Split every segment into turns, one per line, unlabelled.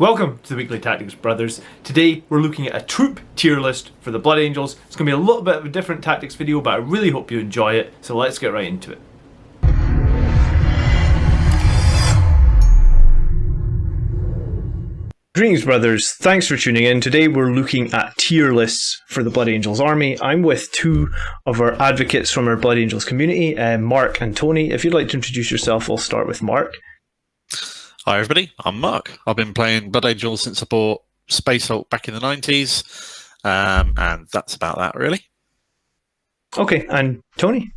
Welcome to the Weekly Tactics Brothers. Today we're looking at a troop tier list for the Blood Angels. It's going to be a little bit of a different tactics video, but I really hope you enjoy it, so let's get right into it. Greetings brothers, thanks for tuning in. Today we're looking at tier lists for the Blood Angels army. I'm with two of our advocates from our Blood Angels community, Mark and Tony. If you'd like to introduce yourself, I'll start with Mark.
Hi everybody, I'm Mark. I've been playing Blood Angels since I bought Space Hulk back in the 90s, and that's about that really.
Okay, and Tony?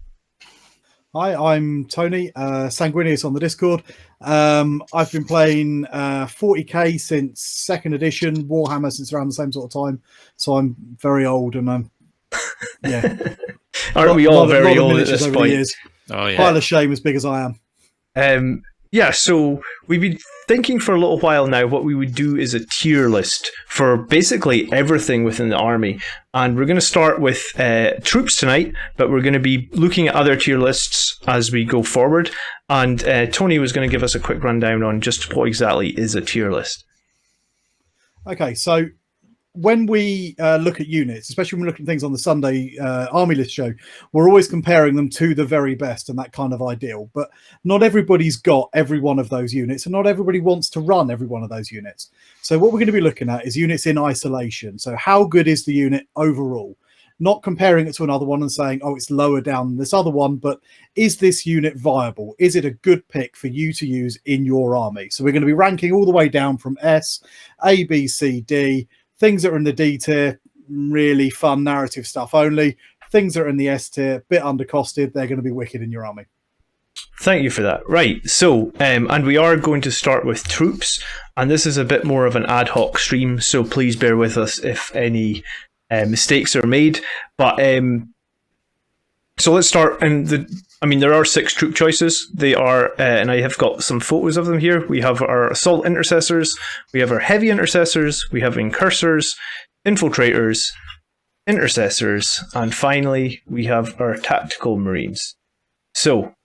Hi, I'm Tony, Sanguinius on the Discord. I've been playing 40k since 2nd edition, Warhammer since around the same sort of time, so I'm very old and I'm, yeah.
Aren't we all very old at this point?
Oh yeah.
Pile of shame as big as I am.
Yeah, so we've been thinking for a little while now what we would do is a tier list for basically everything within the army. And we're going to start with troops tonight, but we're going to be looking at other tier lists as we go forward. And Tony was going to give us a quick rundown on just what exactly is a tier list.
Okay, so when we look at units, especially when we look at things on the Sunday army list show, we're always comparing them to the very best and that kind of ideal. But not everybody's got every one of those units, and not everybody wants to run every one of those units. So what we're going to be looking at is units in isolation. So how good is the unit overall? Not comparing it to another one and saying, oh, it's lower down than this other one, but is this unit viable? Is it a good pick for you to use in your army? So we're going to be ranking all the way down from S, A, B, C, D. Things that are in the D tier, really fun narrative stuff only. Things that are in the S tier, bit undercosted, they're going to be wicked in your army.
Thank you for that. Right, so, and we are going to start with troops, and this is a bit more of an ad hoc stream, so please bear with us if any mistakes are made. But, so let's start, and there are 6 troop choices. They are, and I have got some photos of them here. We have our Assault Intercessors, we have our Heavy Intercessors, we have Incursors, Infiltrators, Intercessors, and finally we have our Tactical Marines. So,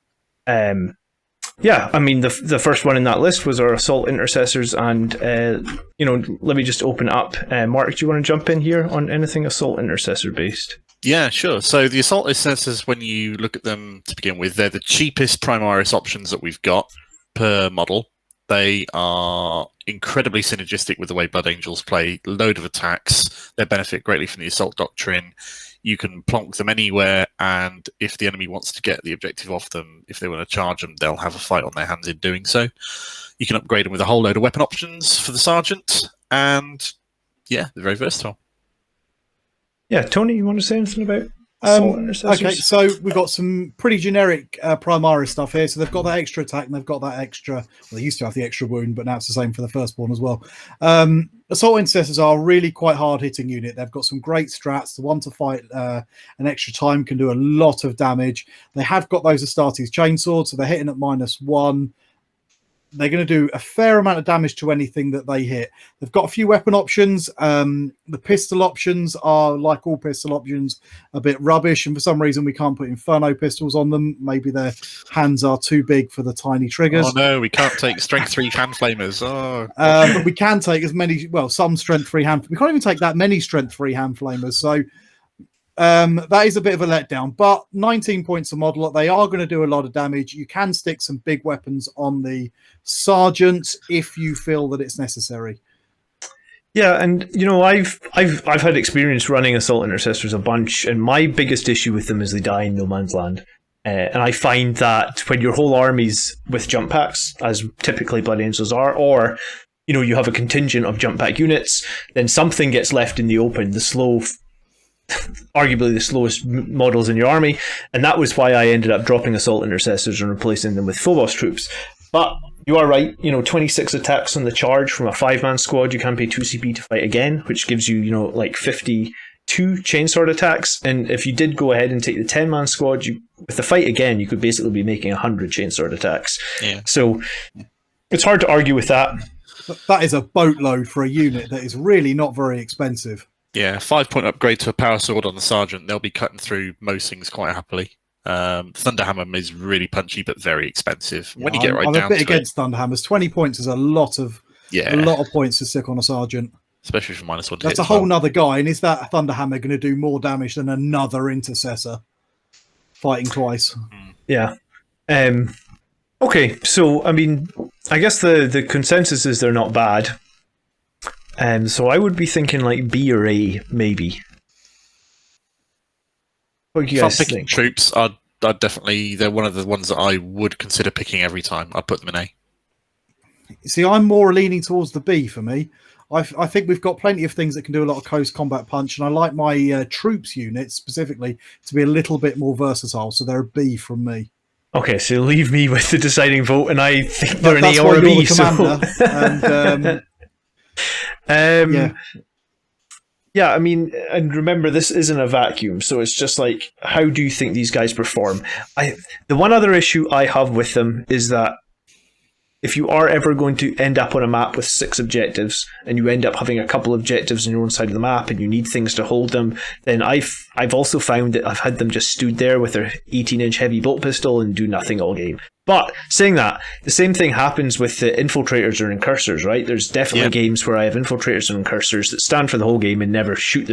yeah, the first one in that list was our Assault Intercessors, and, let me just open it up. Mark, do you want to jump in here on anything Assault Intercessor based?
Yeah, sure. So the Assault Intercessors, when you look at them to begin with, they're the cheapest Primaris options that we've got per model. They are incredibly synergistic with the way Blood Angels play. Load of attacks. They benefit greatly from the Assault Doctrine. You can plonk them anywhere, and if the enemy wants to get the objective off them, if they want to charge them, they'll have a fight on their hands in doing so. You can upgrade them with a whole load of weapon options for the Sergeant, and yeah, they're very versatile.
Yeah, Tony, you want to say anything about Assault Intercessors?
Okay, so we've got some pretty generic Primaris stuff here. So they've got that extra attack, and they've got that extra, well, they used to have the extra wound, but now it's the same for the firstborn as well. Assault Intercessors are a really quite hard-hitting unit. They've got some great strats. The one to fight an extra time can do a lot of damage. They have got those Astartes chainsword, so they're hitting at -1. They're going to do a fair amount of damage to anything that they hit. They've got a few weapon options. The pistol options are, like all pistol options, a bit rubbish, and for some reason we can't put Inferno pistols on them. Maybe their hands are too big for the tiny triggers.
Oh no, we can't take Strength 3 hand flamers. Oh.
But we can take as many, well, some Strength 3 hand. We can't even take that many Strength 3 hand flamers. So that is a bit of a letdown, but 19 points a model. They are going to do a lot of damage. You can stick some big weapons on the Sergeant if you feel that it's necessary.
Yeah, and I've had experience running Assault Intercessors a bunch, and my biggest issue with them is they die in no man's land. And I find that when your whole army's with jump packs, as typically Blood Angels are, or you have a contingent of jump pack units, then something gets left in the open. Arguably the slowest models in your army, and that was why I ended up dropping Assault Intercessors and replacing them with Phobos troops. But you are right, 26 attacks on the charge from a 5-man squad. You can pay 2 CP to fight again, which gives you, like 52 chainsword attacks. And if you did go ahead and take the 10-man squad, with the fight again, you could basically be making 100 chainsword attacks.
Yeah.
So it's hard to argue with that.
That is a boatload for a unit that is really not very expensive.
Yeah, 5-point upgrade to a power sword on the Sergeant. They'll be cutting through most things quite happily. Thunderhammer is really punchy but very expensive. When you get right
I'm
down
a bit
to
against Thunderhammers. 20 points is a lot of
Yeah.
A lot of points to stick on a sergeant.
Especially for -1 to hit.
That's a whole nother guy. And is that Thunderhammer going to do more damage than another Intercessor fighting twice?
Yeah. Okay, so I mean, I guess the consensus is they're not bad. So I would be thinking like B or A, maybe. What do you
If I'm
guys
picking
think?
troops, I'd definitely, they're one of the ones that I would consider picking every time. I'd put them in A.
See, I'm more leaning towards the B for me. I think we've got plenty of things that can do a lot of close combat punch, and I like my troops units specifically to be a little bit more versatile. So they're a B from me.
Okay, so leave me with the deciding vote, and I think they're an
That's
A
why
or a
you're
B.
the commander. Yeah.
Yeah, I mean, and remember, this isn't a vacuum, so it's just like, how do you think these guys perform? The one other issue I have with them is that if you are ever going to end up on a map with 6 objectives, and you end up having a couple of objectives on your own side of the map, and you need things to hold them, then I've also found that I've had them just stood there with their 18-inch heavy bolt pistol and do nothing all game. But saying that, the same thing happens with the Infiltrators or Incursors, right? There's definitely games where I have Infiltrators and Incursors that stand for the whole game and never shoot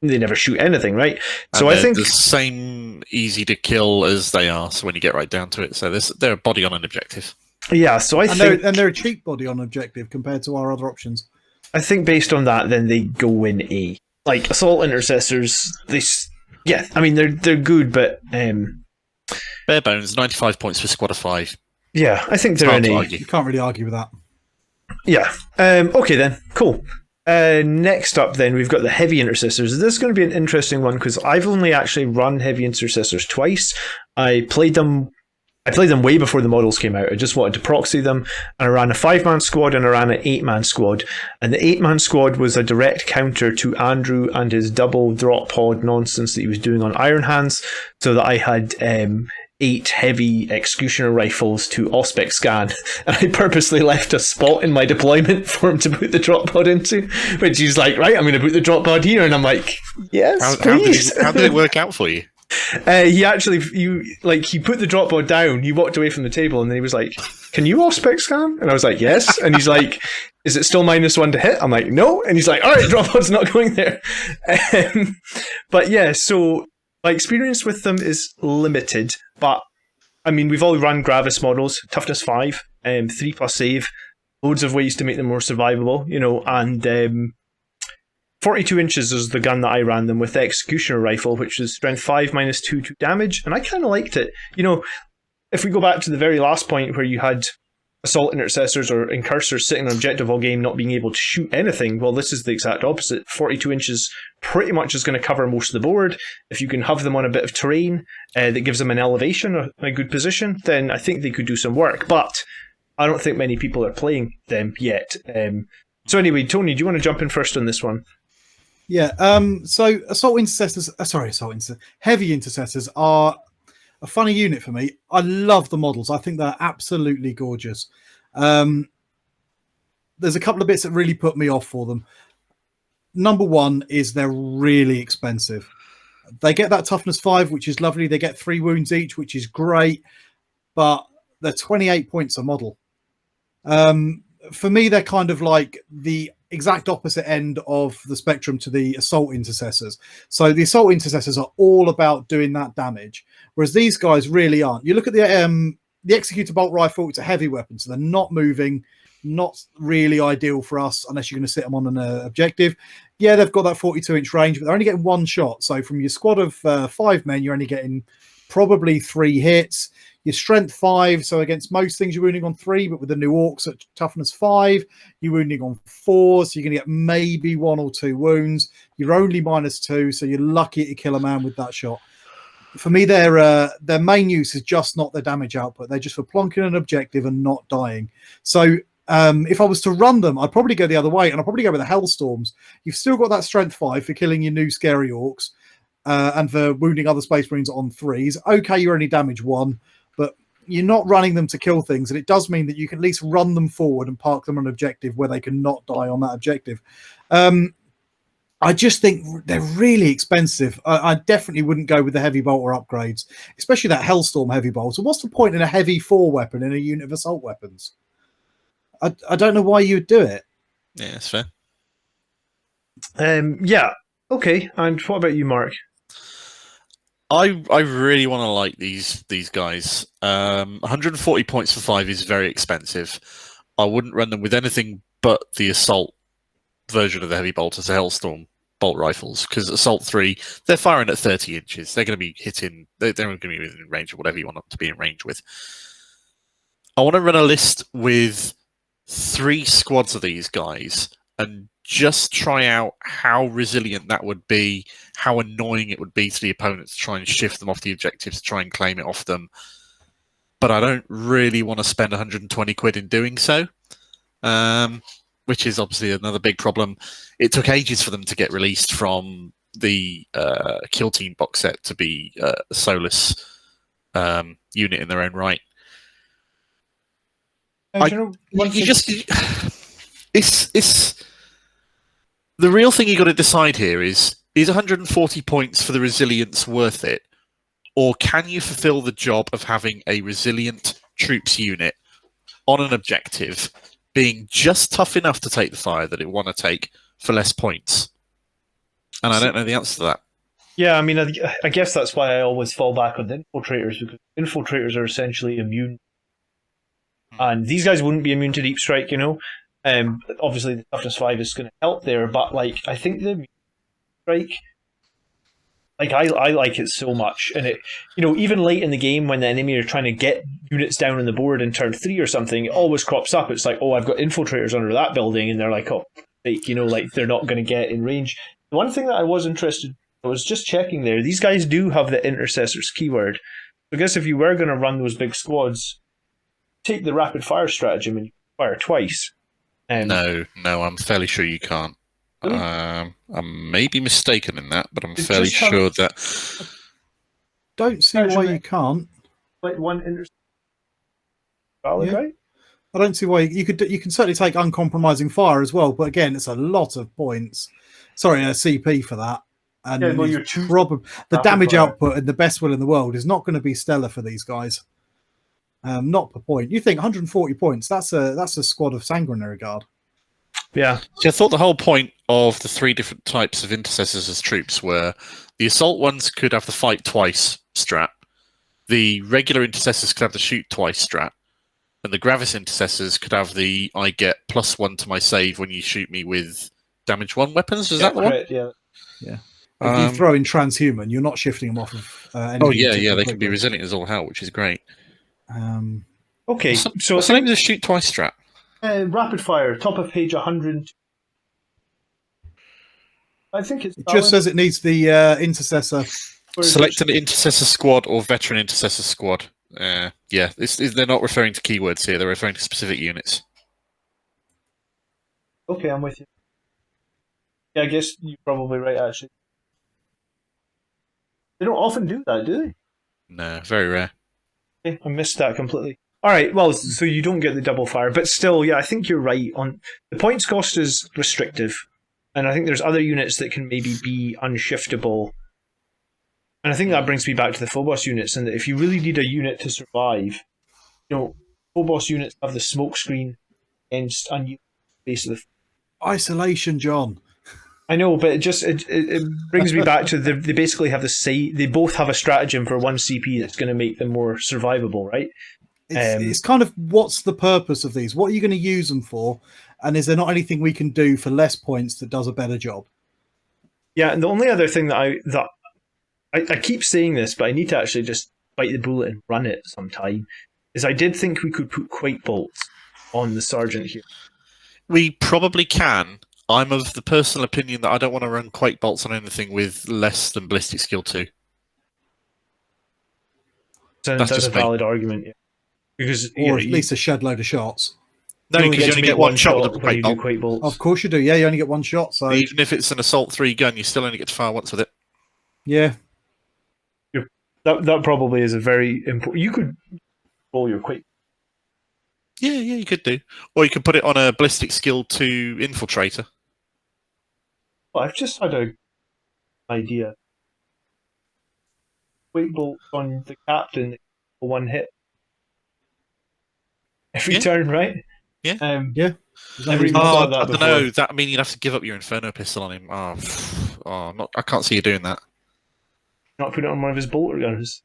they never shoot anything, right? So I think
the same easy to kill as they are. So when you get right down to it, so they're a body on an objective.
Yeah, so I think
they're a cheap body on objective compared to our other options.
I think based on that, then they go in A. Like Assault Intercessors, I mean they're good, but
bare bones, 95 points for squad of 5.
Yeah, I think they're in A.
You can't really argue with that.
Yeah. Okay then, cool. Next up, then we've got the Heavy Intercessors. This is going to be an interesting one because I've only actually run Heavy Intercessors twice. I played them way before the models came out. I just wanted to proxy them, and I ran a 5-man squad and I ran an 8-man squad. And the 8-man squad was a direct counter to Andrew and his double drop pod nonsense that he was doing on Iron Hands, so that I had 8 heavy executioner rifles to Auspex scan, and I purposely left a spot in my deployment for him to put the drop pod into, which he's like, right, I'm going to put the drop pod here, and I'm like, yes, please.
How did it work out for you?
He put the drop pod down, he walked away from the table, and then he was like, can you Auspex scan? And I was like, yes. And he's like, is it still -1 to hit? I'm like, no. And he's like, all right, drop pod's not going there. But yeah, so my experience with them is limited, but I mean, we've all run Gravis models, toughness 5, 3+ save, loads of ways to make them more survivable, and 42 inches is the gun that I ran them with, the executioner rifle, which is strength 5 -2 to damage, and I kind of liked it. If we go back to the very last point where you had Assault Intercessors or Incursors sitting on objective all game not being able to shoot anything, well, this is the exact opposite. 42 inches pretty much is going to cover most of the board. If you can have them on a bit of terrain that gives them an elevation, a good position, then I think they could do some work, but I don't think many people are playing them yet. So anyway, Tony, do you want to jump in first on this one?
Yeah, so Heavy Intercessors are a funny unit for me. I love the models. I think they're absolutely gorgeous. There's a couple of bits that really put me off for them. Number one is they're really expensive. They get that toughness 5, which is lovely. They get 3 wounds each, which is great, but they're 28 points a model. For me, they're kind of like the exact opposite end of the spectrum to the Assault Intercessors. So the Assault Intercessors are all about doing that damage, whereas these guys really aren't. You look at the Executor Bolt Rifle, it's a heavy weapon, so they're not moving, not really ideal for us unless you're going to sit them on an objective. Yeah, they've got that 42-inch range, but they're only getting 1 shot. So from your squad of 5 men, you're only getting probably 3 hits. Your strength 5, so against most things you're wounding on 3, but with the new orcs at toughness 5, you're wounding on 4, so you're going to get maybe 1 or 2 wounds. You're only -2, so you're lucky to kill a man with that shot. For me, their main use is just not their damage output. They're just for plonking an objective and not dying. So if I was to run them, I'd probably go the other way, and I'd probably go with the Hellstorms. You've still got that strength 5 for killing your new scary orcs and for wounding other Space Marines on 3s. Okay, you're only damage 1, but you're not running them to kill things, and it does mean that you can at least run them forward and park them on an objective where they can not die on that objective. I just think they're really expensive. I definitely wouldn't go with the heavy bolter upgrades, especially that Hellstorm heavy bolter. What's the point in a heavy 4 weapon in a unit of assault weapons? I don't know why you would do it.
Yeah, that's fair.
Yeah. Okay. And what about you, Mark?
I really want to like these guys. 140 points for 5 is very expensive. I wouldn't run them with anything but the assault version of the heavy bolt as the Hellstorm bolt rifles, because Assault 3, they're firing at 30 inches. They're going to be hitting. They're going to be within range of whatever you want them to be in range with. I want to run a list with 3 squads of these guys and just try out how resilient that would be, how annoying it would be to the opponent to try and shift them off the objectives, to try and claim it off them. But I don't really want to spend 120 quid in doing so, which is obviously another big problem. It took ages for them to get released from the Kill Team box set to be a soulless unit in their own right. It's the real thing you got to decide here is 140 points for the resilience worth it, or can you fulfill the job of having a resilient troops unit on an objective being just tough enough to take the fire that it want to take for less points? And I don't know the answer to that.
Yeah, I mean, I guess that's why I always fall back on the Infiltrators, because Infiltrators are essentially immune. And these guys wouldn't be immune to Deep Strike, you know? Obviously, the Toughness 5 is going to help there, but like I think the Strike, like I like it so much, and it, you know, even late in the game when the enemy are trying to get units down on the board in turn 3 or something, it always crops up. It's like, oh, I've got Infiltrators under that building, and they're like, oh, you know, like they're not going to get in range. The one thing that I was interested, I was just checking there. These guys do have the Intercessors keyword. I guess if you were going to run those big squads, take the rapid fire stratagem and you fire twice.
No, I'm fairly sure you can't.
Really?
I may be mistaken in that, but I'm fairly sure that.
Don't see why you can't.
Like one Intercessor. Valid,
Yeah.
right?
I don't see why you could. You can certainly take uncompromising fire as well, but again, it's a lot of points. Sorry, a CP for that. And
Yeah, well,
the damage
fire
output and the best will in the world is not going to be stellar for these guys. Not per point. You think 140 points? That's a squad of Sanguinary Guard.
Yeah.
See, I thought the whole point of the 3 different types of intercessors as troops were the assault ones could have the fight twice strat, the regular intercessors could have the shoot twice strat, and the Gravis intercessors could have the I get +1 to my save when you shoot me with damage 1 weapons. Is that the one?
Yeah.
Yeah. If you throw in transhuman, you're not shifting them off of.
Oh yeah, they can be resilient as all hell, which is great.
Okay, so
what's the name of the shoot twice strat?
Rapid fire, top of page 100. I think it's
It just says it needs the intercessor.
Select an intercessor squad or veteran intercessor squad. Yeah, they're not referring to keywords here. They're referring to specific units.
Okay, I'm with you. Yeah, I guess you're probably right, actually. They don't often do that, do they?
No, very rare.
Okay, I missed that completely. All right, well, so you don't get the double fire, but still, yeah, I think you're right. On the points cost is restrictive, and I think there's other units that can maybe be unshiftable. And I think that brings me back to the Phobos units, and that if you really need a unit to survive, you know, Phobos units have the smoke screen against unused space of the
isolation, John.
I know, but it brings me back to they basically have they both have a stratagem for 1 CP that's going to make them more survivable, right?
It's kind of what's the purpose of these? What are you going to use them for? And is there not anything we can do for less points that does a better job?
Yeah, and the only other thing that I keep saying this, but I need to actually just bite the bullet and run it sometime, is I did think we could put quake bolts on the sergeant here.
We probably can. I'm of the personal opinion that I don't want to run quake bolts on anything with less than ballistic skill 2.
So that's a valid argument, yeah. Because
or at least a shed load of shots.
No, because you only get one shot with a
quake bolt.
Of course you do. Yeah, you only get one shot. So
even if it's an assault 3 gun, you still only get to fire once with it.
Yeah,
that probably is a very important. You could roll your quake.
Yeah, you could do, or you could put it on a ballistic skill 2 infiltrator.
Well, I've just had an idea. Quake bolt on the captain for 1 hit. Every turn, right?
Yeah.
Yeah.
Never even
Oh,
thought of that
I don't
before.
know. That I mean, you'd have to give up your Inferno pistol on him. I can't see you doing that.
Not put it on one of his bolter guns.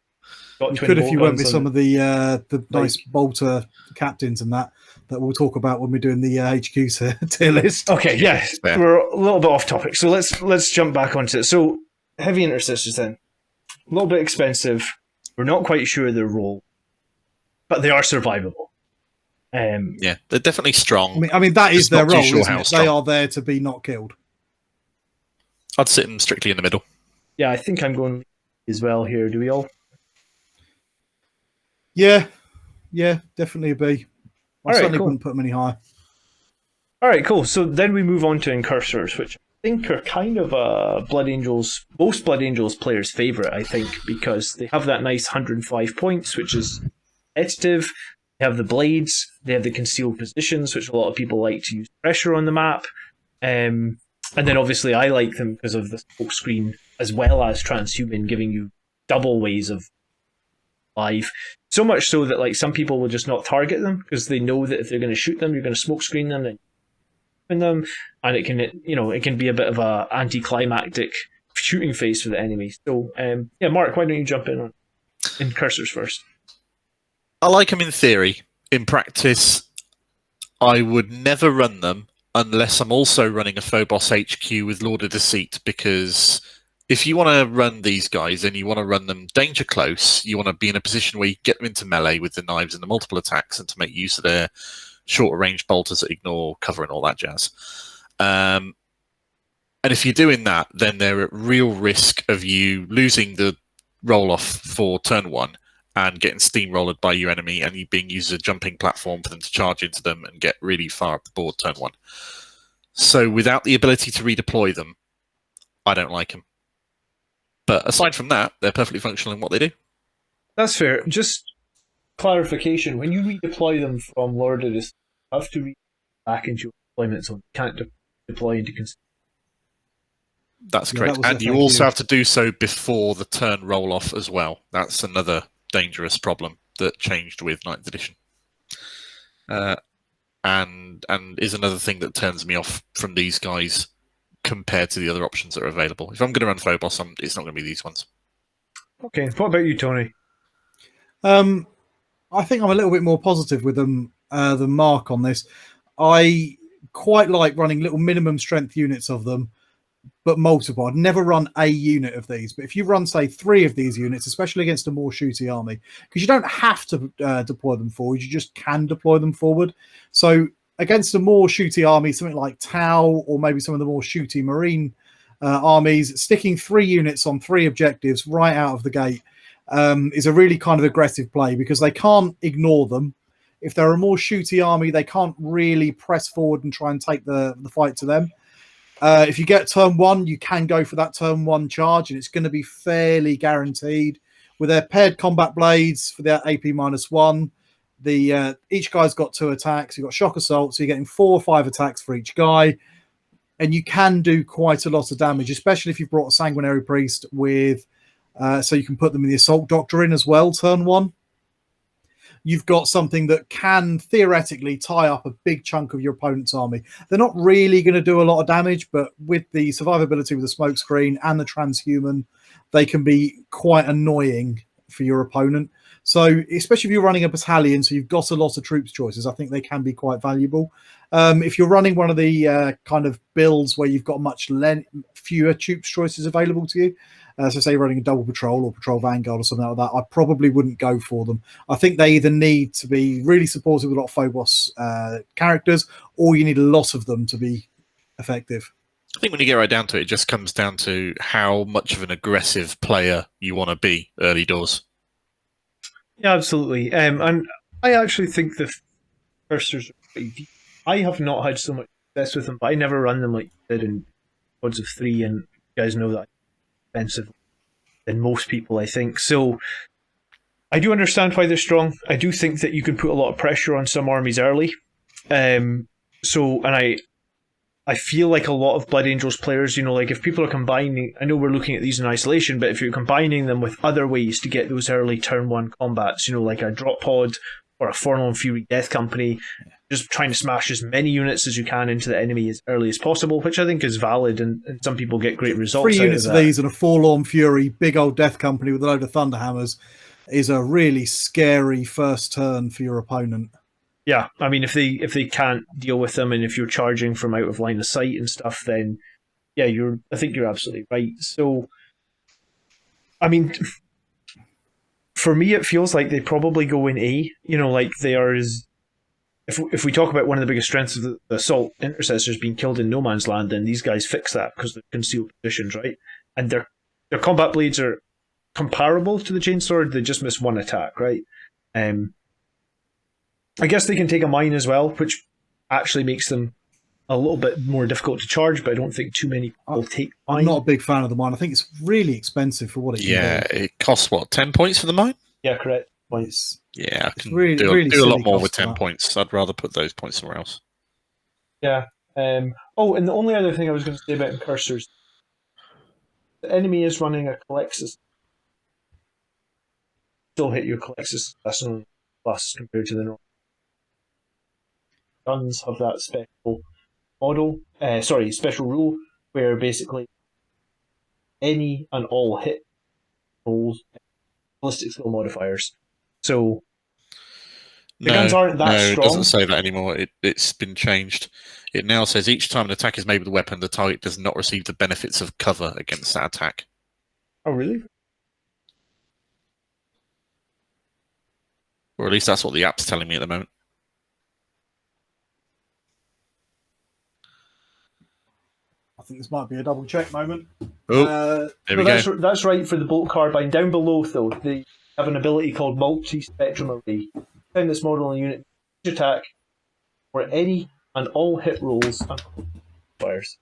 Got
You
twin
could if
bolt
you went
guns
with
on
some
it.
of the nice bolter captains and that we'll talk about when we're doing the HQ tier list.
Okay, yeah,
Fair.
we're a little bit off topic, so let's jump back onto it. So, heavy intercessors then, a little bit expensive. We're not quite sure their role, but they are survivable.
Yeah, they're definitely strong.
I mean that is
Just
their
not too
role,
sure
isn't
how
it?
strong.
They are there to be not killed.
I'd sit them strictly in the middle.
Yeah, I think I'm going as well here. Do we all?
Yeah, definitely a B. I
All right,
certainly
cool.
wouldn't put them any higher.
All right, cool. So then we move on to Incursors, which I think are kind of most Blood Angels players' favourite, I think, because they have that nice 105 points, which is competitive. They have the blades, they have the concealed positions, which a lot of people like to use pressure on the map. And then obviously I like them because of the smoke screen as well as transhuman, giving you double ways of live. So much so that like some people will just not target them because they know that if they're going to shoot them, you're going to smoke screen them and them, and it can be a bit of a anticlimactic shooting phase for the enemy. So yeah, Mark, why don't you jump in on Incursors first?
I like them in theory. In practice, I would never run them unless I'm also running a Phobos HQ with Lord of Deceit, because if you want to run these guys and you want to run them danger close, you want to be in a position where you get them into melee with the knives and the multiple attacks and to make use of their shorter range bolters that ignore cover and all that jazz. And if you're doing that, then they're at real risk of you losing the roll-off for turn one and getting steamrolled by your enemy and you being used as a jumping platform for them to charge into them and get really far up the board turn one. So without the ability to redeploy them, I don't like them. But aside from that, they're perfectly functional in what they do.
That's fair. Just clarification, when you redeploy them from Lord of the Sea, you have to read back into your deployment zone. You can't deploy into
That's
Yeah,
correct.
that was
And you also have to do so before the turn roll-off as well. That's another dangerous problem that changed with 9th edition. And is another thing that turns me off from these guys compared to the other options that are available. If I'm going to run Phobos, it's not going to be these ones.
Okay, what about you, Tony?
I think I'm a little bit more positive with them than Mark on this. I quite like running little minimum strength units of them, but multiple. I'd never run a unit of these, but if you run, say, 3 of these units, especially against a more shooty army, because you don't have to deploy them forward, you just can deploy them forward. So against a more shooty army, something like Tau or maybe some of the more shooty marine armies, sticking 3 units on 3 objectives right out of the gate is a really kind of aggressive play because they can't ignore them. If they're a more shooty army, they can't really press forward and try and take the fight to them. If you get turn 1, you can go for that turn 1 charge, and it's going to be fairly guaranteed. With their paired combat blades for their AP -1, each guy's got 2 attacks. You've got shock assault, so you're getting 4 or 5 attacks for each guy, and you can do quite a lot of damage, especially if you've brought a sanguinary priest with, so you can put them in the assault doctrine as well. Turn 1. You've got something that can theoretically tie up a big chunk of your opponent's army. They're not really going to do a lot of damage, but with the survivability with the smoke screen and the transhuman, they can be quite annoying for your opponent. So especially if you're running a battalion, so you've got a lot of troops choices, I think they can be quite valuable. If you're running one of the kind of builds where you've got much fewer troops choices available to you, so say you're running a double patrol or patrol vanguard or something like that, I probably wouldn't go for them. I think they either need to be really supportive with a lot of Phobos characters, or you need a lot of them to be effective.
I think when you get right down to it, it just comes down to how much of an aggressive player you want to be early doors.
Yeah, absolutely. And I actually think the Incursors are pretty deep. I have not had so much success with them, but I never run them like you did in odds of 3, and you guys know that I'm expensive than most people, I think. So I do understand why they're strong. I do think that you can put a lot of pressure on some armies early. And I feel like a lot of Blood Angels players, like if people are combining, I know we're looking at these in isolation, but if you're combining them with other ways to get those early turn 1 combats, like a drop pod or a Forlorn Fury Death Company, just trying to smash as many units as you can into the enemy as early as possible, which I think is valid, and some people get great results.
3 units of these and a Forlorn Fury, big old Death Company with a load of Thunderhammers is a really scary first turn for your opponent.
Yeah, I mean, if they can't deal with them, and if you're charging from out of line of sight and stuff, then yeah, I think you're absolutely right. So, I mean, for me, it feels like they probably go in A. Like they are. If we talk about one of the biggest strengths of the assault intercessors being killed in no man's land, then these guys fix that because they're concealed positions, right? And their combat blades are comparable to the chainsword. They just miss one attack, right? I guess they can take a mine as well, which actually makes them a little bit more difficult to charge, but I don't think too many people take mine.
I'm not a big fan of the mine. I think it's really expensive for what it can do.
It costs, 10 points for the mine?
Yeah, correct.
Points.
Yeah, I can
really
do a lot more with
cost
10 points. I'd rather put those points somewhere else.
Yeah. And the only other thing I was going to say about Incursors, the enemy is running a Calexis. Still hit your Calexis Assassin plus compared to the normal. Guns have that special rule where basically any and all hit rolls ballistic skill modifiers. So the guns aren't that strong.
It doesn't say that anymore. It's been changed. It now says each time an attack is made with a weapon, the target does not receive the benefits of cover against that attack.
Oh, really?
Or at least that's what the app's telling me at the moment.
I think this might be a double check moment.
There we go.
That's right for the bolt carbine. Down below, though, they have an ability called Multi-Spectrum Array. Found this model in a unit attack where any and all hit rolls and fires.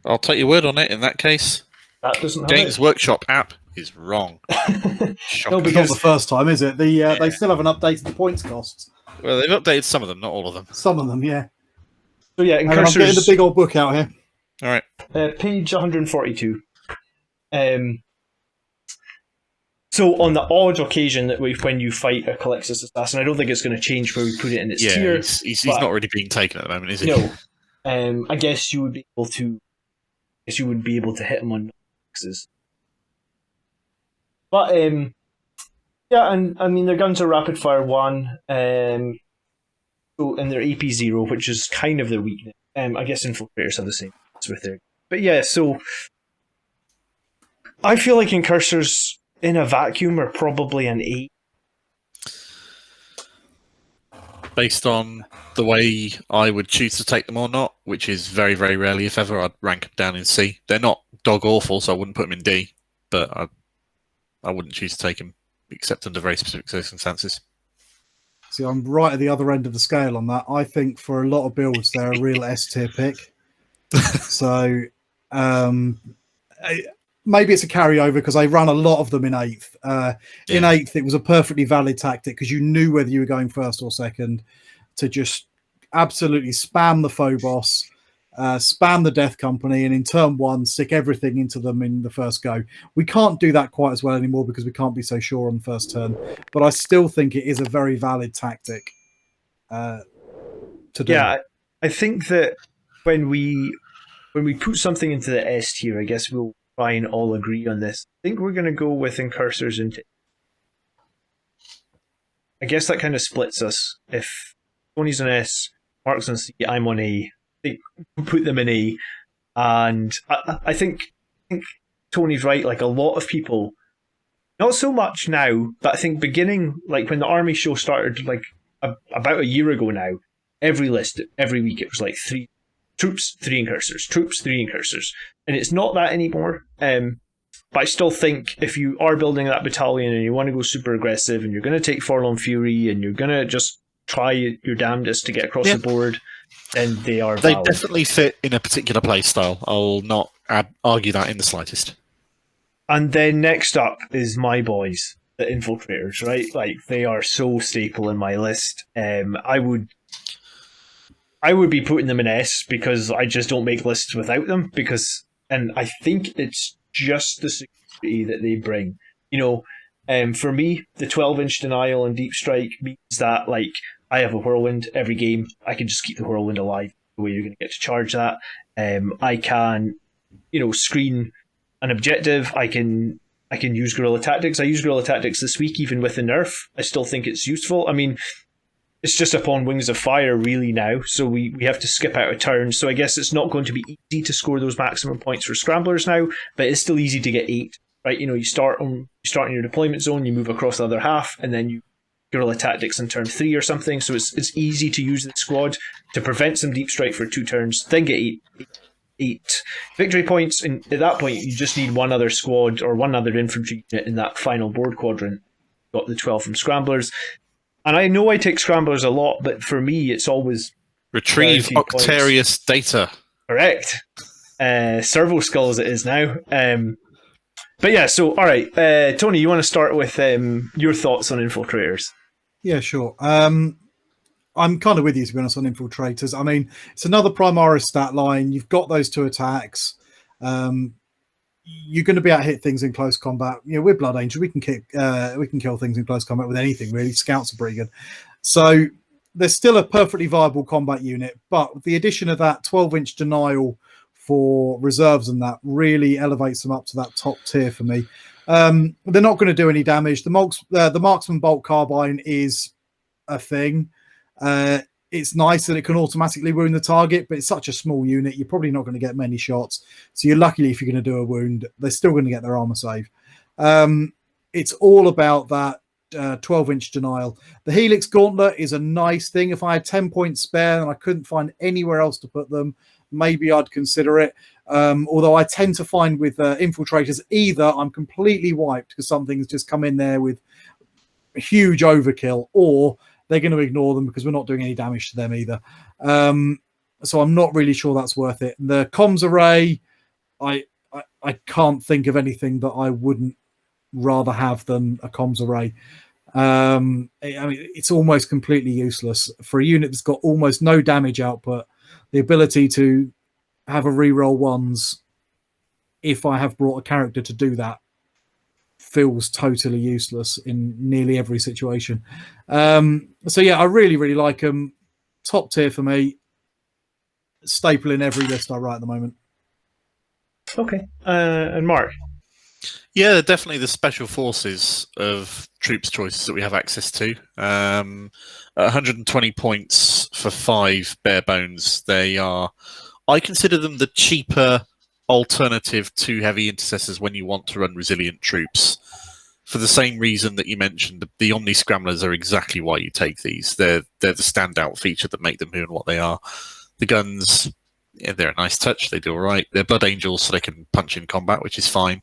I'll take your word on it in that case.
That doesn't have
Games Workshop app is wrong.
No, because not the first time, is it? They still haven't updated the points costs.
Well, they've updated some of them, not all of them.
Some of them, yeah.
So yeah,
I'm getting the big old book out here.
All right.
Page 142. So on the odd occasion that when you fight a Calexis Assassin, I don't think it's going to change where we put it in its tier.
He's not really being taken at the moment, is he?
No. I guess you would be able to. You wouldn't be able to hit him on Calexis. But yeah, and I mean their guns are rapid fire 1. And their AP 0, which is kind of their weakness. I guess Infiltrators have the same with their. But yeah, so I feel like Incursors in a vacuum are probably an 8.
Based on the way I would choose to take them or not, which is very, very rarely, if ever, I'd rank them down in C. They're not dog awful, so I wouldn't put them in D, but I wouldn't choose to take them except under very specific circumstances.
See, I'm right at the other end of the scale on that. I think for a lot of builds, they're a real S tier pick. So maybe it's a carryover because I run a lot of them in 8th. In 8th, it was a perfectly valid tactic because you knew whether you were going first or second to just absolutely spam the Phobos, spam the Death Company, and in turn 1, stick everything into them in the first go. We can't do that quite as well anymore because we can't be so sure on the first turn. But I still think it is a very valid tactic to do.
Yeah, I think that when we put something into the S tier, I guess we'll try and all agree on this. I think we're going to go with Incursors into. I guess that kind of splits us. If Tony's on S, Mark's on C, I'm on A. I think we'll put them in A. And I think Tony's right. Like a lot of people, not so much now, but I think beginning, like when the army show started, like about a year ago now, every list, every week, it was like 3 troops, 3 Incursors, troops, 3 Incursors. And it's not that anymore. But I still think if you are building that battalion and you want to go super aggressive and you're going to take Forlorn Fury and you're going to just try your damnedest to get across the board, then they are valid.
They definitely fit in a particular play style. I'll not argue that in the slightest.
And then next up is my boys, the Infiltrators, right? Like they are so staple in my list. I would be putting them in S because I just don't make lists without them and I think it's just the security that they bring. For me, the 12-inch denial and deep strike means that like I have a whirlwind every game. I can just keep the whirlwind alive. The way you're going to get to charge that. I can, screen an objective. I can use guerrilla tactics. I use guerrilla tactics this week, even with the nerf. I still think it's useful. I mean, it's just upon wings of fire really now, so we have to skip out a turn. So I guess it's not going to be easy to score those maximum points for scramblers now, but it's still easy to get 8. Right? You start in your deployment zone, you move across the other half, and then you guerrilla tactics in turn 3 or something. So it's easy to use the squad to prevent some deep strike for 2 turns, then get 8 victory points, and at that point you just need one other squad or one other infantry unit in that final board quadrant. Got the 12 from scramblers, and I know I take scramblers a lot, but for me it's always
retrieve Octarius data.
Correct. Servo skulls it is now. But yeah, so all right, Tony, you want to start with your thoughts on infiltrators?
Yeah, sure. I'm kind of with you, to be honest, on Infiltrators. I mean, it's another Primaris stat line. You've got those 2 attacks. You're going to be able to hit things in close combat. We're Blood Angel. We can kill things in close combat with anything, really. Scouts are pretty good. So there's still a perfectly viable combat unit, but with the addition of that 12-inch denial for reserves and that really elevates them up to that top tier for me. They're not going to do any damage. The Marksman Bolt Carbine is a thing. It's nice that it can automatically wound the target, but it's such a small unit, you're probably not going to get many shots. So you're lucky if you're going to do a wound. They're still going to get their armor save. It's all about that 12-inch denial. The Helix Gauntlet is a nice thing. If I had 10 points spare and I couldn't find anywhere else to put them, maybe I'd consider it. Although I tend to find with Infiltrators, either I'm completely wiped because something's just come in there with huge overkill, or they're going to ignore them because we're not doing any damage to them either. So I'm not really sure that's worth it. The comms array, I can't think of anything that I wouldn't rather have than a comms array. I mean, it's almost completely useless for a unit that's got almost no damage output. The ability to have a reroll ones, if I have brought a character to do that, feels totally useless in nearly every situation. So yeah, I really, really like them. Top tier for me. Staple in every list I write at the moment.
Okay. And Mark?
Yeah, they're definitely the special forces of troops choices that we have access to. 120 points for 5 bare bones. I consider them the cheaper alternative to heavy intercessors when you want to run resilient troops. For the same reason that you mentioned, the Omni Scramblers are exactly why you take these. They're the standout feature that make them who and what they are. The guns, yeah, they're a nice touch. They do all right. They're Blood Angels, so they can punch in combat, which is fine.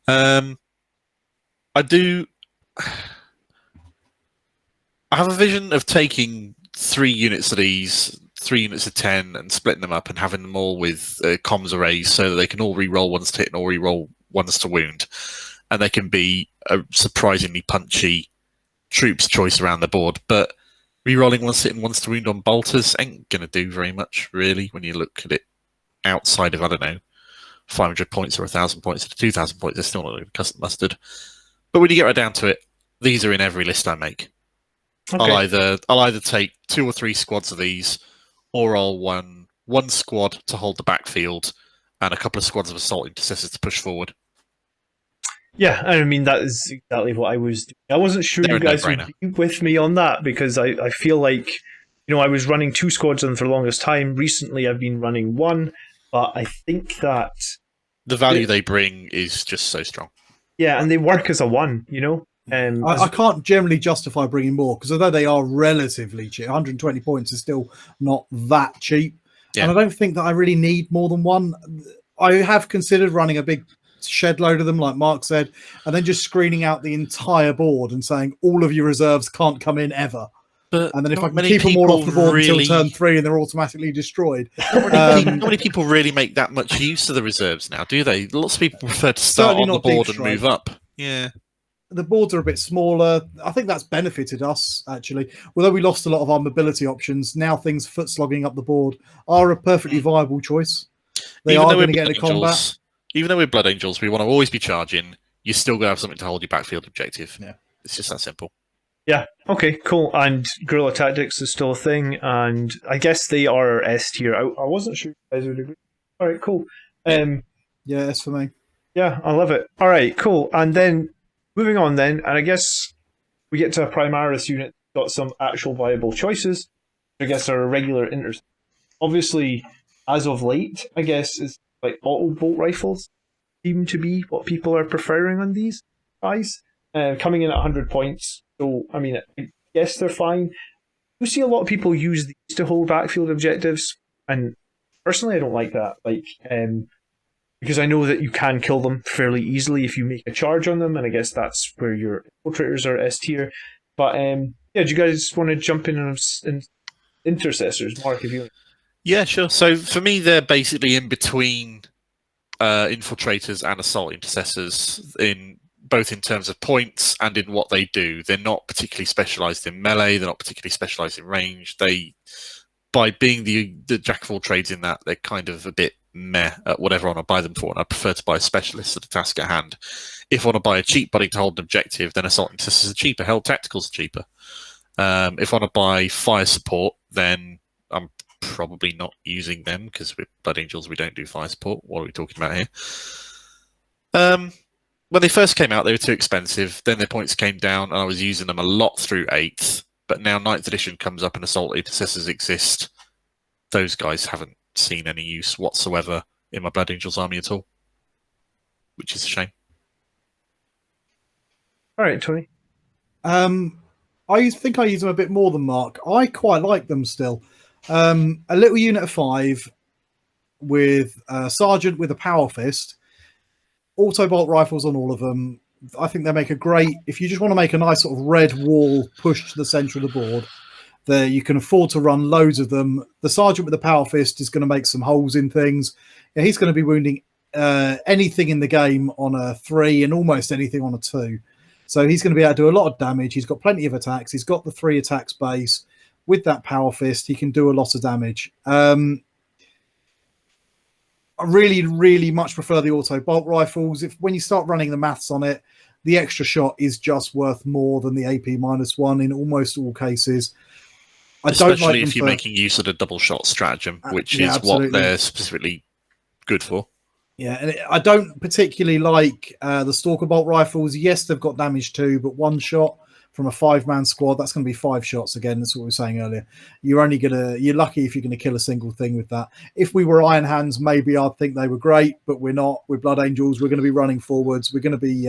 I have a vision of taking 3 units of these, 3 units of 10, and splitting them up and having them all with comms arrays so that they can all re-roll ones to hit and all re-roll ones to wound. And they can be a surprisingly punchy troops choice around the board. But re-rolling ones to hit and ones to wound on bolters ain't going to do very much, really, when you look at it outside of, I don't know, 500 points or 1,000 points or 2,000 points. They're still not going to be custom mustard. But when you get right down to it, these are in every list I make. Okay. I'll either take 2 or 3 squads of these, or I'll one squad to hold the backfield and a couple of squads of assault intercessors to push forward.
Yeah, I mean, that is exactly what I was doing. I wasn't sure you guys would be with me on that, because I feel like, I was running 2 squads on for the longest time. Recently, I've been running 1, but I think that
the value they bring is just so strong.
Yeah, and they work as a 1,
I can't generally justify bringing more, because although they are relatively cheap, 120 points is still not that cheap. Yeah. And I don't think that I really need more than 1. I have considered running a big shed load of them, like Mark said, and then just screening out the entire board and saying all of your reserves can't come in ever. And then if I can keep them all off the board until turn 3 and they're automatically destroyed.
Not many people really make that much use of the reserves now, do they? Lots of people prefer to start on the board and move up. Yeah.
The boards are a bit smaller. I think that's benefited us, actually. Although we lost a lot of our mobility options, now things foot slogging up the board are a perfectly viable choice. They are going to get into combat.
Even though we're Blood Angels, we want to always be charging. you're still going to have something to hold your backfield objective.
Yeah.
It's just that simple.
Yeah. Okay. Cool. And guerrilla tactics is still a thing, and I guess they are S tier. I wasn't sure if you guys would agree. All right. Cool.
Yeah, that's for me.
Yeah, I love it. All right. Cool. And then moving on, then, and I guess we get to a Primaris unit got some actual viable choices. I guess are regular Intercessors. Obviously, as of late, I guess it's like auto bolt rifles seem to be what people are preferring on these guys, coming in at 100 points. So, I mean, I guess they're fine. You see a lot of people use these to hold backfield objectives, and personally, I don't like that. Because I know that you can kill them fairly easily if you make a charge on them, and I guess that's where your Infiltrators are S tier. But do you guys want to jump in on Intercessors? Mark, if you want.
Yeah, sure. So for me, they're basically in between Infiltrators and Assault Intercessors in both in terms of points and in what they do. They're not particularly specialised in melee. They're not particularly specialised in range. By being the jack of all trades in that, they're kind of a bit meh at whatever I want to buy them for, and I prefer to buy a specialist at the task at hand. If I want to buy a cheap buddy to hold an objective, then Assault Intercessors are cheaper. Held Tacticals are cheaper. If I want to buy fire support, then I'm probably not using them because with Blood Angels we don't do fire support. What are we talking about here? When they first came out, they were too expensive. Then their points came down, and I was using them a lot through 8th. But now 9th edition comes up and Assault Intercessors exist. Those guys haven't seen any use whatsoever in my Blood Angels army at all, which is a shame.
All right, Tony.
I think I use them a bit more than Mark. I quite like them still. A little unit of 5 with a sergeant with a power fist, auto bolt rifles on all of them. I think they make a great, if you just want to make a nice sort of red wall push to the center of the board, there you can afford to run loads of them. The sergeant with the power fist is going to make some holes in things. Yeah, he's going to be wounding anything in the game on a 3 and almost anything on a 2. So he's going to be able to do a lot of damage. He's got plenty of attacks. He's got the 3 attacks base. With that power fist, he can do a lot of damage. I really, really much prefer the auto bolt rifles. When you start running the maths on it, the extra shot is just worth more than the AP -1 in almost all cases.
Especially if you're making use of the double shot stratagem, which is
absolutely
what they're specifically good for.
Yeah, and I don't particularly like the Stalker Bolt rifles. Yes, they've got damage too, but one shot from a 5-man squad, that's going to be 5 shots again. That's what we were saying earlier. You're lucky if you're going to kill a single thing with that. If we were Iron Hands, maybe I'd think they were great, but we're not. With Blood Angels, we're going to be running forwards. We're going to be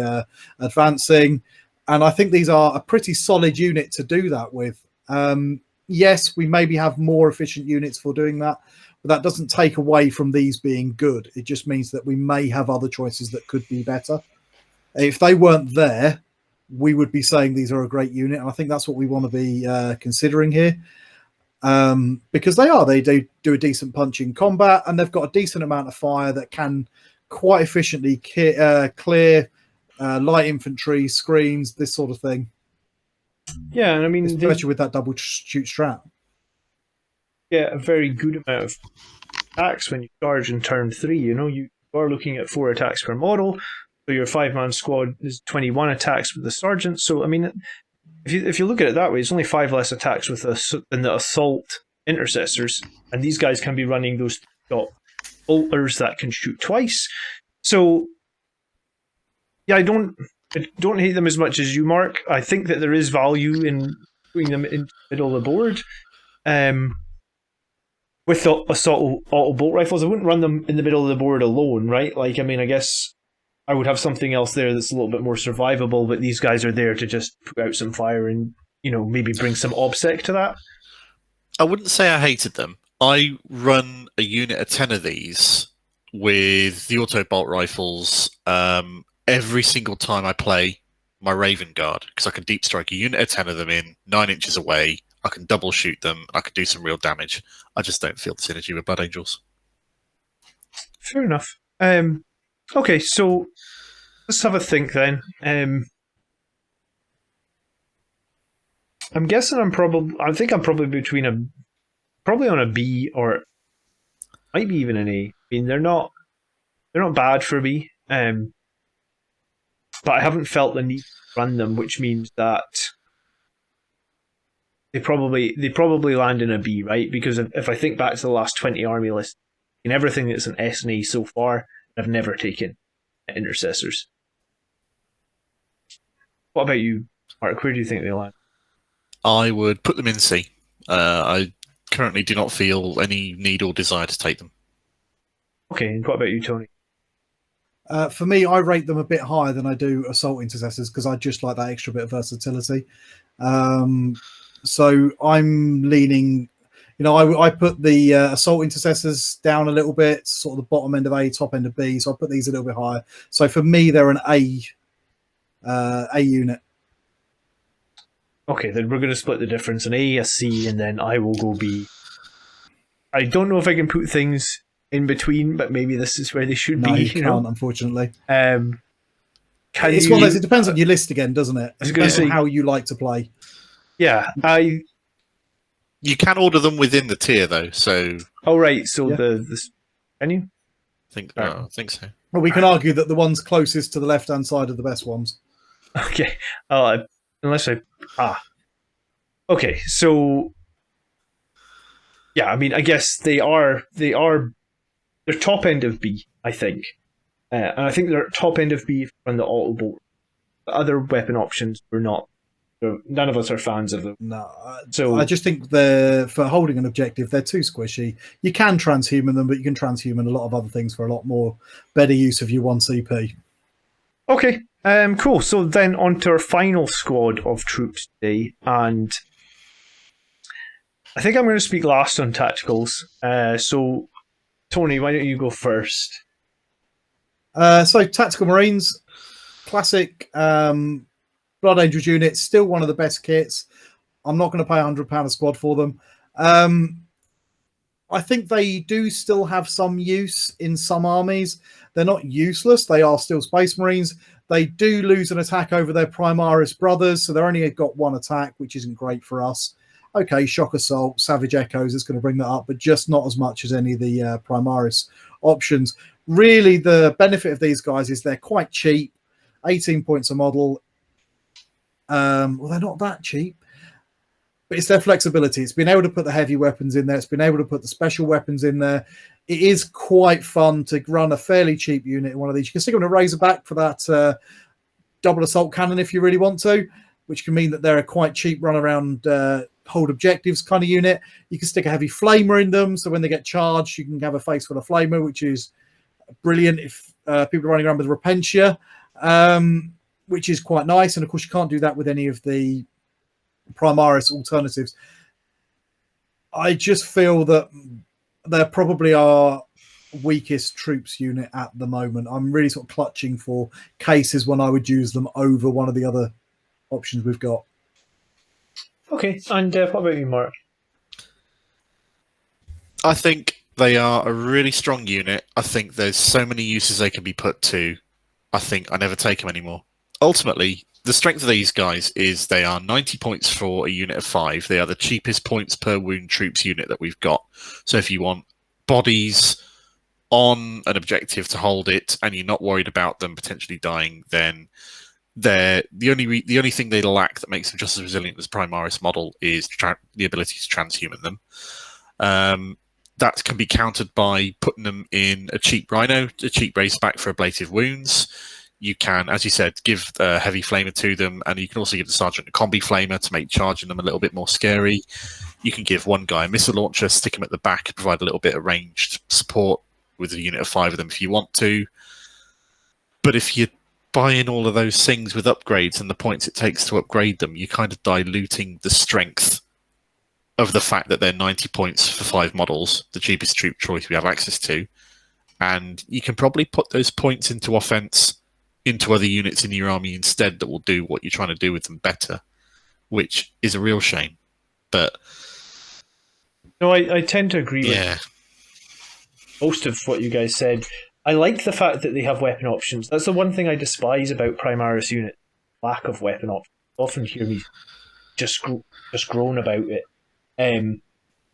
advancing. And I think these are a pretty solid unit to do that with. Yes, we maybe have more efficient units for doing that, but that doesn't take away from these being good. It just means that we may have other choices that could be better. If they weren't there, we would be saying these are a great unit, and I think that's what we want to be considering here, because they do a decent punch in combat, and they've got a decent amount of fire that can quite efficiently clear light infantry, screens, this sort of thing.
Yeah, and I mean,
especially with that double shoot strat.
Yeah, a very good amount of attacks when you charge in turn 3. You are looking at 4 attacks per model. So your 5-man squad is 21 attacks with the sergeant. So I mean, if you look at it that way, it's only 5 less attacks than the assault intercessors, and these guys can be running those bolters that can shoot twice. So yeah, I don't hate them as much as you, Mark. I think that there is value in putting them in the middle of the board. With the assault auto bolt rifles, I wouldn't run them in the middle of the board alone, right? Like, I mean, I guess I would have something else there that's a little bit more survivable, but these guys are there to just put out some fire and, maybe bring some obsec to that.
I wouldn't say I hated them. I run a unit of 10 of these with the auto bolt rifles every single time I play my Raven Guard, because I can deep strike a unit of 10 of them in 9 inches away. I can double shoot them. I can do some real damage. I just don't feel the synergy with Blood Angels.
Fair enough. Okay, so let's have a think then. I'm guessing I'm probably between probably on a B or might be even an A. I mean, they're not bad for me. but I haven't felt the need to run them, which means that they probably land in a B, right? Because if I think back to the last 20 army lists, in everything that's an S and A so far, I've never taken Intercessors. What about you, Mark? Where do you think they land?
I would put them in C. I currently do not feel any need or desire to take them.
Okay, and what about you, Tony?
For me, I rate them a bit higher than I do Assault Intercessors because I just like that extra bit of versatility. So I'm leaning, I put the Assault Intercessors down a little bit, sort of the bottom end of A, top end of B. So I put these a little bit higher. So for me, they're an A unit.
Okay, then we're going to split the difference. An A, a C, and then I will go B. I don't know if I can put things in between, but maybe this is where they should be.
You can't, unfortunately.
It's
one of those, it depends on your list again, doesn't it?
It depends
on how you like to play.
Yeah,
you can order them within the tier though. So
right. So the can you?
I think so.
Well, we can argue that the ones closest to the left-hand side are the best ones.
Okay. Unless okay. So yeah, I mean, I guess they're top end of B, I think, and I think they're top end of B on the Autobolt. The other weapon options we're not. None of us are fans of them.
No,
so
I just think for holding an objective, they're too squishy. You can transhuman them, but you can transhuman a lot of other things for a lot more better use of your 1 CP.
Okay, cool. So then on to our final squad of troops today, and I think I'm going to speak last on tacticals. So Tony, why don't you go first?
So Tactical Marines, classic. Blood Angels unit, still one of the best kits. I'm not going to pay £100 a squad for them. I think they do still have some use in some armies. They're not useless. They are still Space Marines. They do lose an attack over their Primaris brothers, so they've only got 1 attack, which isn't great for us. Okay, Shock Assault, Savage Echoes is going to bring that up, but just not as much as any of the Primaris options. Really, the benefit of these guys is they're quite cheap. 18 points a model. Well, they're not that cheap, but it's their flexibility. It's been able to put the heavy weapons in there. It's been able to put the special weapons in there. It is quite fun to run a fairly cheap unit in one of these. You can stick them in a Razorback for that double assault cannon if you really want to, which can mean that they're a quite cheap run around hold objectives kind of unit. You can stick a heavy flamer in them, so when they get charged, you can have a face full of flamer, which is brilliant if people are running around with Repentia. Which is quite nice. And of course, you can't do that with any of the Primaris alternatives. I just feel that they're probably our weakest troops unit at the moment. I'm really sort of clutching for cases when I would use them over one of the other options we've got.
Okay, and what about you, Mark?
I think they are a really strong unit. I think there's so many uses they can be put to. I think I never take them anymore. Ultimately, the strength of these guys is they are 90 points for a unit of 5. They are the cheapest points per wound troops unit that we've got. So if you want bodies on an objective to hold it and you're not worried about them potentially dying, then they're the only thing they lack that makes them just as resilient as Primaris model is the ability to transhuman them. That can be countered by putting them in a cheap Rhino, a cheap Raceback for ablative wounds. You can, as you said, give a heavy flamer to them, and you can also give the Sergeant a combi flamer to make charging them a little bit more scary. You can give one guy a missile launcher, stick him at the back, and provide a little bit of ranged support with a unit of 5 of them if you want to. But if you buy in all of those things with upgrades and the points it takes to upgrade them, you're kind of diluting the strength of the fact that they're 90 points for 5 models, the cheapest troop choice we have access to. And you can probably put those points into offense into other units in your army instead that will do what you're trying to do with them better, which is a real shame. But
no, I tend to agree with most of what you guys said. I like the fact that they have weapon options. That's the one thing I despise about Primaris unit, lack of weapon options. I often hear me just groan about it.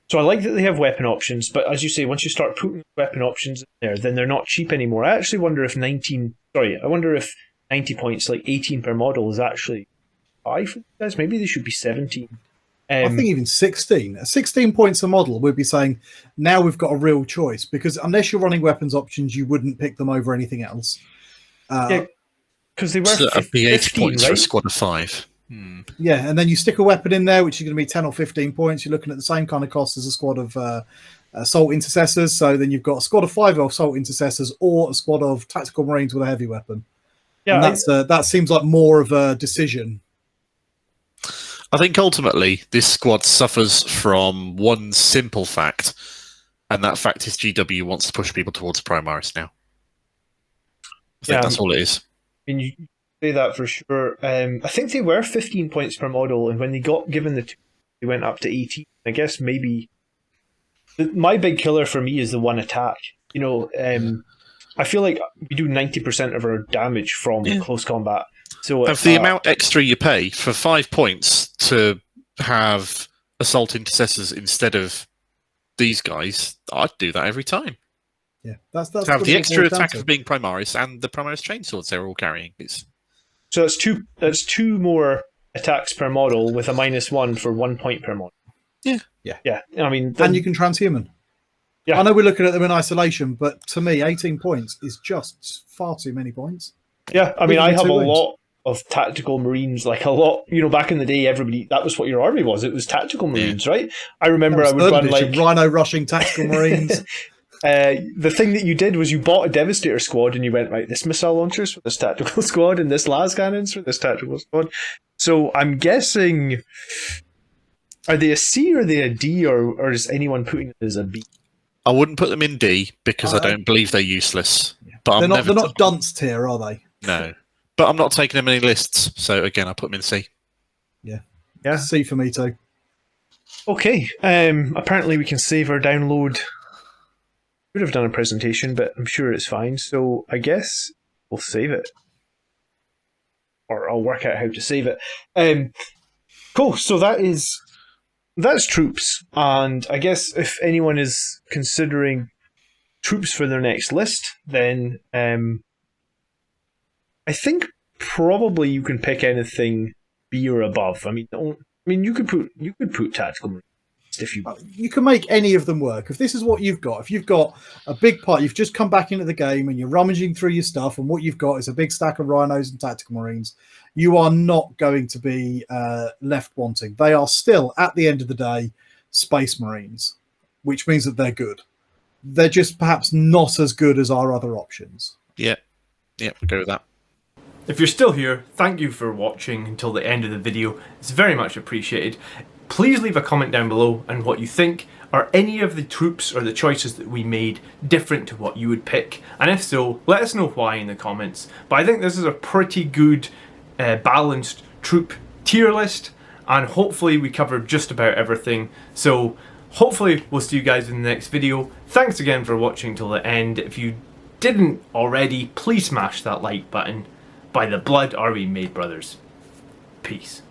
So I like that they have weapon options, but as you say, once you start putting weapon options in there, then they're not cheap anymore. I actually wonder if 90 points, like 18 per model, is actually high for guys. Maybe they should be 17.
I think even 16. 16 points a model, we'd be saying now we've got a real choice, because unless you're running weapons options, you wouldn't pick them over anything else.
Yeah, because they were
So that'd be 80
15,
points for a
right?
squad of 5.
Yeah, and then you stick a weapon in there, which is going to be 10 or 15 points. You're looking at the same kind of cost as a squad of assault intercessors. So then you've got a squad of 5 assault intercessors or a squad of tactical marines with a heavy weapon.
Yeah,
and that seems like more of a decision.
I think ultimately this squad suffers from one simple fact, and that fact is GW wants to push people towards Primaris now. I think that's all it is.
I mean, you say that for sure. I think they were 15 points per model, and when they got given the 2, they went up to 18. I guess maybe my big killer for me is the one attack. You know, I feel like we do 90% of our damage from close combat. So
and for the amount extra you pay for 5 points to have assault intercessors instead of these guys, I'd do that every time.
Yeah, that's
to have the extra attack of being Primaris and the Primaris chainswords they're all carrying.
So that's two more attacks per model with a -1 for 1 point per model. Yeah. I mean,
and you can transhuman. Yeah, I know we're looking at them in isolation, but to me, 18 points is just far too many points.
Yeah, I mean, I have a lot of tactical marines, like a lot. You know, back in the day, everybody, that was what your army was. It was tactical marines, right? I remember I would run like
Rhino rushing tactical marines.
The thing that you did was you bought a Devastator squad and you went, right, this missile launchers for this tactical squad and this las cannons for this tactical squad. So I'm guessing, are they a C or are they a D, or is anyone putting it as a B?
I wouldn't put them in D because I don't believe they're useless. But
they're not dunce tier, are they?
No. But I'm not taking them in any lists, so again, I'll put them in C.
Yeah. C for me too.
Okay. Apparently we can save our download. Would have done a presentation, but I'm sure it's fine. So I guess we'll save it, or I'll work out how to save it. Cool. So that's troops, and I guess if anyone is considering troops for their next list, then I think probably you can pick anything B or above. I mean, you could put tactical marines if
you can make any of them work. If this is what you've got, if you've got a big part, you've just come back into the game and you're rummaging through your stuff, and what you've got is a big stack of rhinos and tactical marines, you are not going to be left wanting. They are still, at the end of the day, space marines, which means that they're good. They're just perhaps not as good as our other options.
Yeah, we'll go with that.
If you're still here, thank you for watching until the end of the video. It's very much appreciated. Please leave a comment down below on what you think. Are any of the troops or the choices that we made different to what you would pick? And if so, let us know why in the comments. But I think this is a pretty good balanced troop tier list, and hopefully we covered just about everything. So hopefully we'll see you guys in the next video. Thanks again for watching till the end. If you didn't already, please smash that like button. By the blood are we made, brothers. Peace.